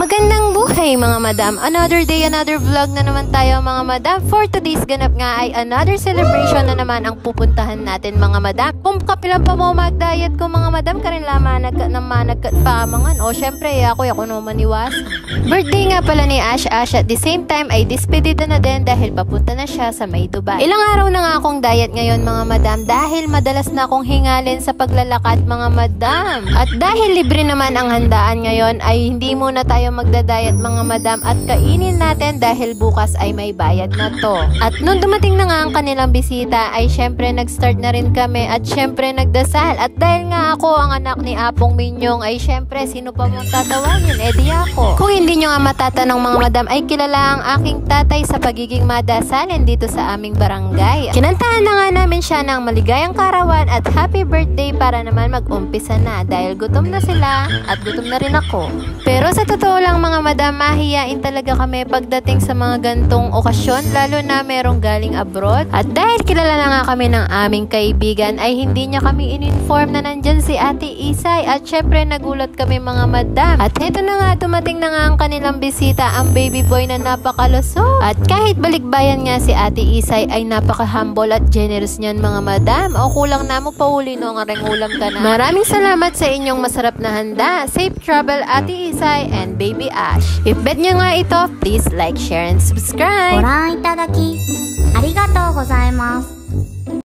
Magandang buhay mga madam. Another day, another vlog na naman tayo mga madam. For today's ganap nga ay another celebration na naman ang pupuntahan natin mga madam. Kung kapilang pa mo mag-diet ko mga madam, karin lama nagpamangan. O syempre ako naman iwas. Birthday nga pala ni Ash at the same time ay despedida na din dahil papunta na siya sa May Dubai. Ilang araw na nga akong diet ngayon mga madam dahil madalas na akong hingalin sa paglalakad mga madam. At dahil libre naman ang handaan ngayon ay hindi muna tayo magda-diet mga madam at kainin natin dahil bukas ay may bayad na to. At nung dumating na nga ang kanilang bisita ay syempre nag-start na rin kami at syempre nagdasal. At dahil nga ako ang anak ni Apong Minyong ay syempre sino pa mong tatawagin? Di ako. Kung hindi nyo nga matatanong mga madam ay kilala ang aking tatay sa pagiging madasalin dito sa aming barangay. Kinantahan na nga namin siya ng maligayang karawan at happy birthday para naman mag-umpisa na dahil gutom na sila at gutom na rin ako. Pero sa totoo lang mga madam, mahihain talaga kami pagdating sa mga gantong okasyon lalo na merong galing abroad. At dahil kilala na nga kami ng aming kaibigan ay hindi niya kami in-inform na nandyan si Ate Isay at syempre nagulat kami mga madam. At heto na nga, dumating na nga ang kanilang bisita, ang baby boy na napakalusog. At kahit balikbayan nga si Ate Isay ay napaka-humble at generous niyan mga madam. O kulang na mo pauli no nga ulam ka na. Maraming salamat sa inyong masarap na handa. Safe travel Ate Isay and Baby Ash. If bet nyo nga ito, please like, share, and subscribe. ご覧いただきありがとうございます。